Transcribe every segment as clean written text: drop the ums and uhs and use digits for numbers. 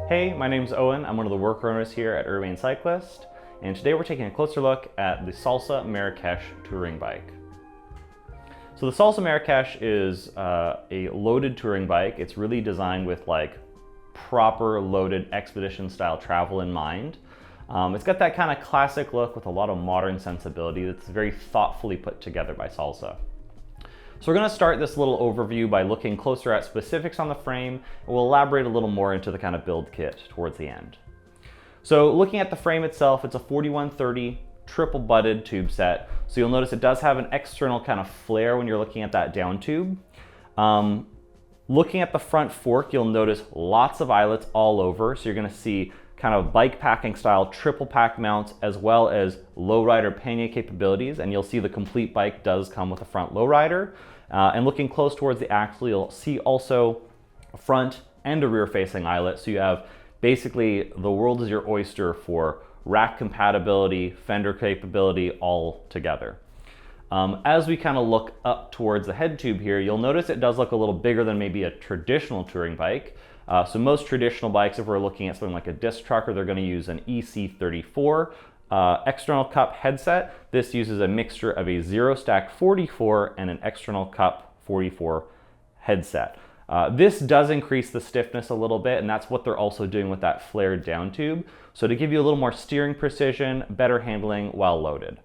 Hey, my name's Owen. I'm one of the worker owners here at Urbane Cyclist, and today we're taking a closer look at the Salsa Marrakesh touring bike. So the Salsa Marrakesh is a loaded touring bike. It's really designed with like proper loaded expedition style travel in mind. It's got that kind of classic look with a lot of modern sensibility that's very thoughtfully put together by Salsa. So we're going to start this little overview by looking closer at specifics on the frame, and we'll elaborate a little more into the kind of build kit towards the end. So looking at the frame itself, it's a 4130 triple butted tube set. So you'll notice it does have an external kind of flare when you're looking at that down tube. Looking at the front fork, you'll notice lots of eyelets all over. So you're going to see kind of bike packing style triple pack mounts as well as lowrider pannier capabilities, and you'll see the complete bike does come with a front lowrider. And looking close towards the axle, you'll see also a front and a rear facing eyelet. So you have basically the world is your oyster for rack compatibility, fender capability all together. As we kind of look up towards the head tube here, you'll notice it does look a little bigger than maybe a traditional touring bike. So most traditional bikes, if we're looking at something like a disc trucker, they're going to use an EC34 external cup headset. This uses a mixture of a zero stack 44 and an external cup 44 headset. This does increase the stiffness a little bit, and that's what they're also doing with that flared down tube. So to give you a little more steering precision, better handling while loaded.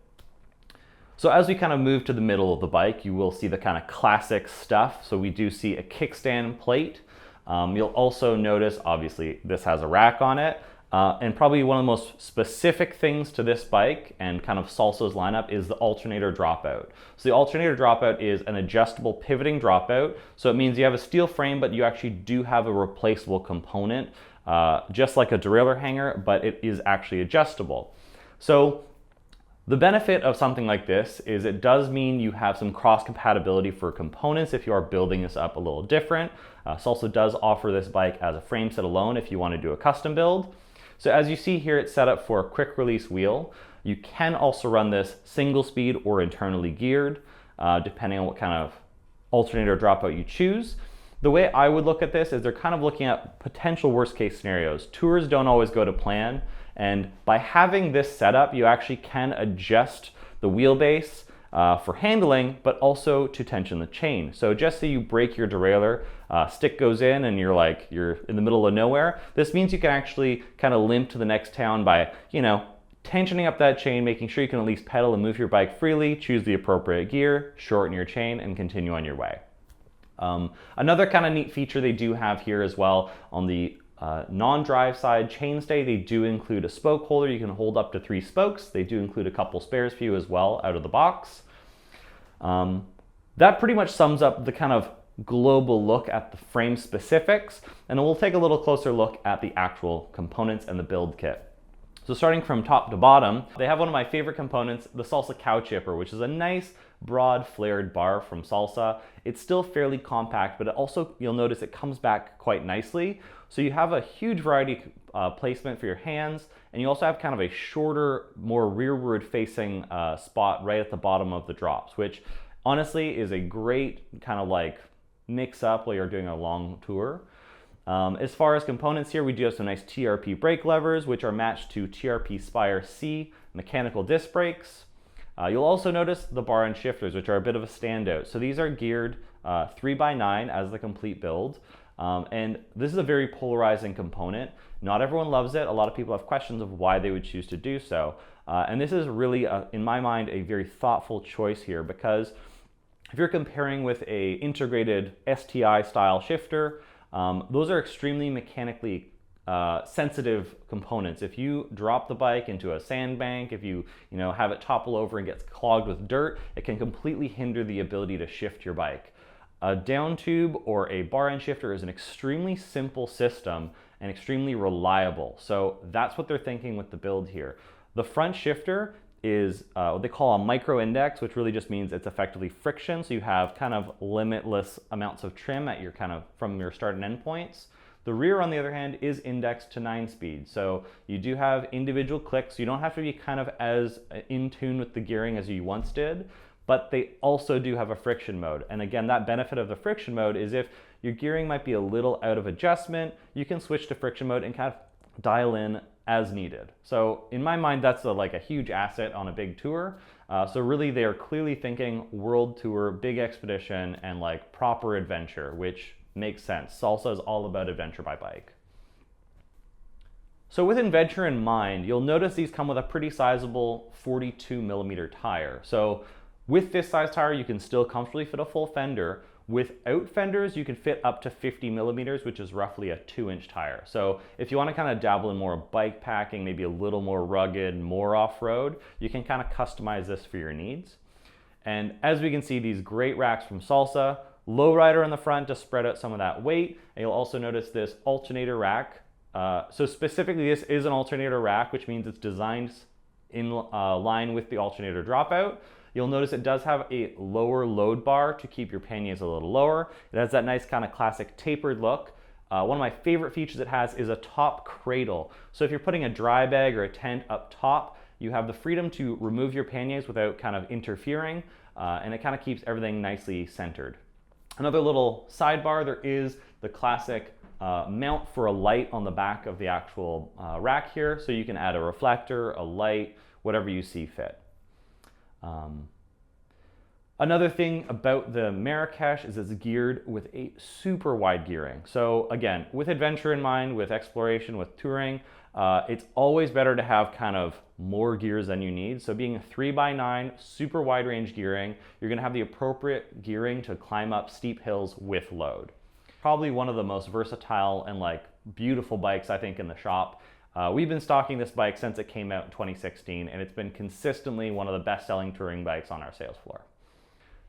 So as we kind of move to the middle of the bike, you will see the kind of classic stuff. So we do see a kickstand plate. You'll also notice, obviously, this has a rack on it. And probably one of the most specific things to this bike and kind of Salsa's lineup is the Alternator Dropout. So the Alternator Dropout is an adjustable pivoting dropout. So it means you have a steel frame, but you actually do have a replaceable component, just like a derailleur hanger, but it is actually adjustable. So the benefit of something like this is it does mean you have some cross compatibility for components if you are building this up a little different. Salsa does offer this bike as a frame set alone if you want to do a custom build. So as you see here, it's set up for a quick release wheel. You can also run this single speed or internally geared, depending on what kind of alternator dropout you choose. The way I would look at this is they're kind of looking at potential worst case scenarios. Tours don't always go to plan, and by having this setup, you actually can adjust the wheelbase for handling, but also to tension the chain. So just say you break your derailleur, stick goes in and you're in the middle of nowhere, this means you can actually kind of limp to the next town by, tensioning up that chain, making sure you can at least pedal and move your bike freely, choose the appropriate gear, shorten your chain, and continue on your way. Another kind of neat feature they do have here as well on the non-drive side chainstay, they do include a spoke holder. You can hold up to 3 spokes. They do include a couple spares for you as well out of the box. That pretty much sums up the kind of global look at the frame specifics, and then we'll take a little closer look at the actual components and the build kit. So starting from top to bottom, they have one of my favorite components, the Salsa cow chipper, which is a nice broad flared bar from Salsa. It's still fairly compact, but it also, you'll notice it comes back quite nicely. So you have a huge variety placement for your hands, and you also have kind of a shorter, more rearward facing spot right at the bottom of the drops, which honestly is a great kind of like mix up while you're doing a long tour. As far as components here, we do have some nice TRP brake levers, which are matched to TRP Spire C mechanical disc brakes. You'll also notice the bar and shifters, which are a bit of a standout. So these are geared 3x9 as the complete build. And this is a very polarizing component. Not everyone loves it. A lot of people have questions of why they would choose to do so. And this is really, in my mind, a very thoughtful choice here, because if you're comparing with a integrated STI style shifter, those are extremely mechanically sensitive components. If you drop the bike into a sandbank, if you have it topple over and gets clogged with dirt, it can completely hinder the ability to shift your bike. A down tube or a bar end shifter is an extremely simple system and extremely reliable. So that's what they're thinking with the build here. The front shifter is what they call a micro index, which really just means it's effectively friction. So you have kind of limitless amounts of trim at your from your start and end points. The rear, on the other hand, is indexed to 9-speed. So you do have individual clicks. You don't have to be kind of as in tune with the gearing as you once did, but they also do have a friction mode. And again, that benefit of the friction mode is if your gearing might be a little out of adjustment, you can switch to friction mode and kind of dial in as needed. So in my mind, that's like a huge asset on a big tour. So really they are clearly thinking world tour, big expedition, and like proper adventure, which makes sense. Salsa is all about adventure by bike. So with adventure in mind, you'll notice these come with a pretty sizable 42 millimeter tire. So with this size tire, you can still comfortably fit a full fender. Without fenders, you can fit up to 50 millimeters, which is roughly a 2-inch tire. So if you want to kind of dabble in more bike packing, maybe a little more rugged, more off-road, you can kind of customize this for your needs. And as we can see, these great racks from Salsa, lowrider in the front to spread out some of that weight. And you'll also notice this alternator rack. So specifically, this is an alternator rack, which means it's designed in line with the alternator Dropout. You'll notice it does have a lower load bar to keep your panniers a little lower. It has that nice kind of classic tapered look. One of my favorite features it has is a top cradle. So if you're putting a dry bag or a tent up top, you have the freedom to remove your panniers without kind of interfering, and it kind of keeps everything nicely centered. Another little sidebar, there is the classic mount for a light on the back of the actual rack here, so you can add a reflector, a light, whatever you see fit. Another thing about the Marrakesh is it's geared with a super wide gearing. So again, with adventure in mind, with exploration, with touring, it's always better to have kind of more gears than you need. So being a 3x9, super wide range gearing, you're gonna have the appropriate gearing to climb up steep hills with load. Probably one of the most versatile and like beautiful bikes I think in the shop. We've been stocking this bike since it came out in 2016, and it's been consistently one of the best-selling touring bikes on our sales floor.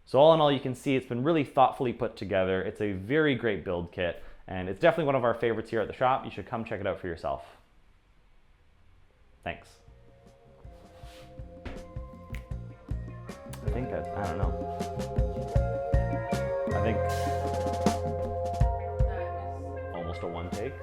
So all in all, you can see it's been really thoughtfully put together. It's a very great build kit, and it's definitely one of our favorites here at the shop. You should come check it out for yourself. Thanks. I don't know. I think almost a one take.